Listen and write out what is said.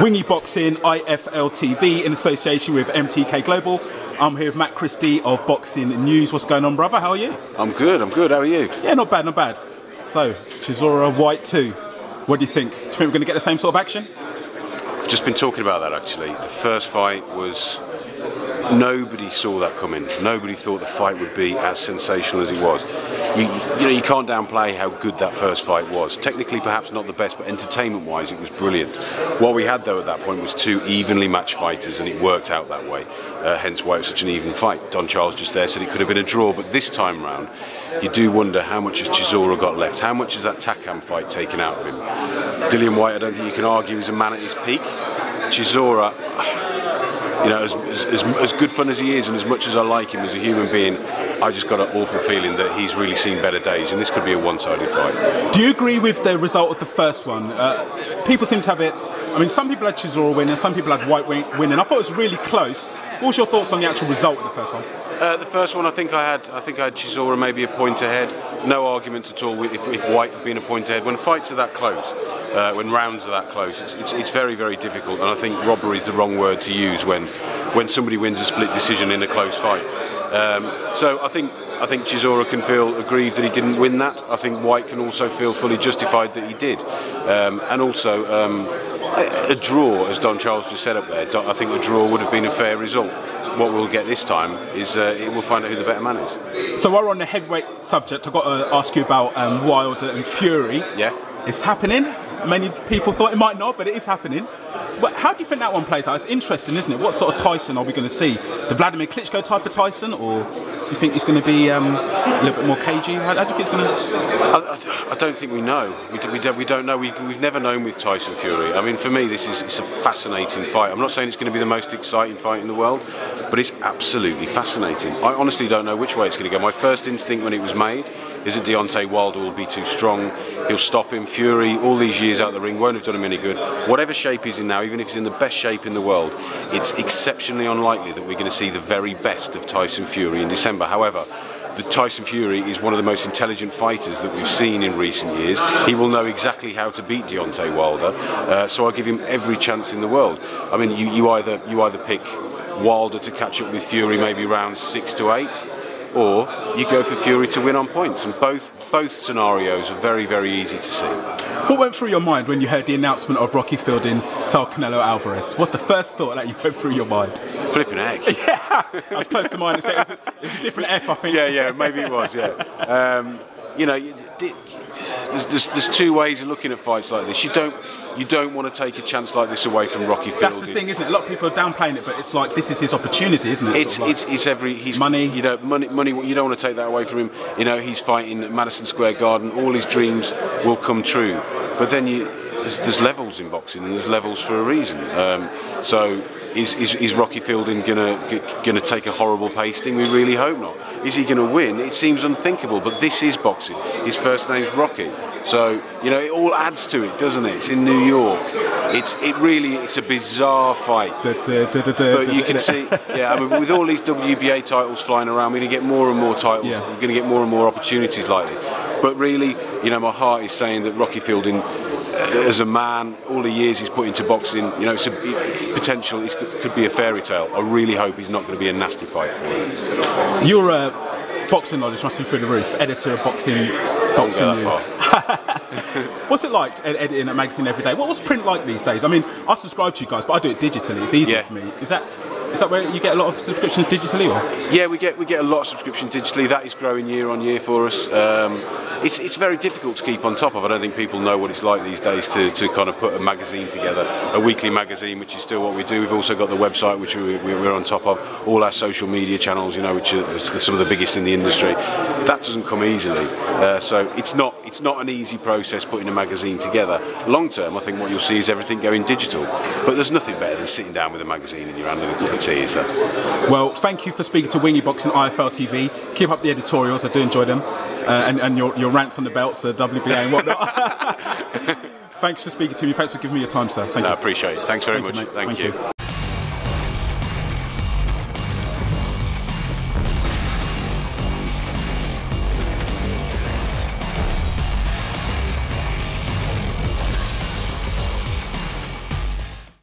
Wingy Boxing IFL TV in association with MTK Global. I'm here with Matt Christie of Boxing News. What's going on, brother? How are you? I'm good. How are you? Yeah, not bad, not bad. So, Chisora Whyte 2. What do you think? Do you think we're going to get the same sort of action? I've just been talking about that actually. The first fight was... Nobody saw that coming. Nobody thought the fight would be as sensational as it was. You can't downplay how good that first fight was. Technically perhaps not the best, but entertainment wise it was brilliant. What we had though at that point was two evenly matched fighters, and it worked out that way. Hence why it was such an even fight. Don Charles just there said it could have been a draw, but this time round you do wonder how much has Chisora got left. How much has that Takam fight taken out of him? Dillian Whyte, I don't think you can argue, is a man at his peak. Chisora, you know, as good fun as he is, and as much as I like him as a human being, I just got an awful feeling that he's really seen better days, and this could be a one-sided fight. Do you agree with the result of the first one? People seem to have it. I mean, some people had Chisora winning, some people had Whyte winning. I thought it was really close. What was your thoughts on the actual result of the first one? The first one, I think I had Chisora maybe a point ahead. No arguments at all if Whyte had been a point ahead. When fights are that close, when rounds are that close, it's very, very difficult. And I think robbery is the wrong word to use when somebody wins a split decision in a close fight. So I think Chisora can feel aggrieved that he didn't win that. I think Whyte can also feel fully justified that he did. And also a draw, as Don Charles just said up there, I think a draw would have been a fair result. What we'll get this time is we'll find out who the better man is. So while we're on the heavyweight subject, I've got to ask you about Wilder and Fury. Yeah. It's happening. Many people thought it might not, but it is happening. But how do you think that one plays out? It's interesting, isn't it? What sort of Tyson are we going to see? The Vladimir Klitschko type of Tyson, or do you think it's going to be a little bit more cagey? How do you think it's going to? I don't think we know. We don't know. We've never known with Tyson Fury. I mean, for me, it's a fascinating fight. I'm not saying it's going to be the most exciting fight in the world, but it's absolutely fascinating. I honestly don't know which way it's going to go. My first instinct when it was made is that Deontay Wilder will be too strong. He'll stop him. Fury, all these years out the ring, won't have done him any good. Whatever shape he's in now, even if he's in the best shape in the world, it's exceptionally unlikely that we're going to see the very best of Tyson Fury in December. However, the Tyson Fury is one of the most intelligent fighters that we've seen in recent years. He will know exactly how to beat Deontay Wilder, so I give him every chance in the world. I mean, you either pick Wilder to catch up with Fury maybe rounds 6 to 8, or you go for Fury to win on points, and both scenarios are very, very easy to see. What went through your mind when you heard the announcement of Rocky Fielding-Canelo Canelo Alvarez? What's the first thought that you went through your mind? Flipping heck. Yeah, I was close to mine. It's a different F, I think. Yeah, maybe it was. Yeah. You know, there's two ways of looking at fights like this. You don't want to take a chance like this away from Rocky Fielding. That's the thing, isn't it? A lot of people are downplaying it, but it's like this is his opportunity, isn't it? He's money. You know, money. You don't want to take that away from him. You know, he's fighting at Madison Square Garden. All his dreams will come true. But then there's levels in boxing, and there's levels for a reason. So is Rocky Fielding gonna take a horrible pasting? We really hope not. Is he gonna win? It seems unthinkable, but this is boxing. His first name's Rocky, so you know it all adds to it, doesn't it? It's in New York. It's a bizarre fight. But you can see, yeah. I mean, with all these WBA titles flying around, we're gonna get more and more titles. Yeah. We're gonna get more and more opportunities like this. But really, you know, my heart is saying that Rocky Fielding, as a man, all the years he's put into boxing, you know, it's potential. It could be a fairy tale. I really hope he's not going to be a nasty fight for him. Your boxing knowledge must be through the roof. Editor of Boxing News. What's it like editing a magazine every day? What's print like these days? I mean, I subscribe to you guys, but I do it digitally. It's easier for me. Is that where you get a lot of subscriptions digitally? Or? Yeah, we get a lot of subscriptions digitally. That is growing year on year for us. It's very difficult to keep on top of. I don't think people know what it's like these days to kind of put a magazine together, a weekly magazine, which is still what we do. We've also got the website, which we're on top of, all our social media channels, you know, which are some of the biggest in the industry. That doesn't come easily, so it's not an easy process putting a magazine together. Long term, I think what you'll see is everything going digital, but there's nothing better than sitting down with a magazine in your hand and a cup of tea, is that? Well, thank you for speaking to Wingy Boxing IFL TV. Keep up the editorials, I do enjoy them, and your rants on the belts, WBA and whatnot. Thanks for speaking to me. Thanks for giving me your time, sir. Thank you. I appreciate it. Thanks very much. Thank you.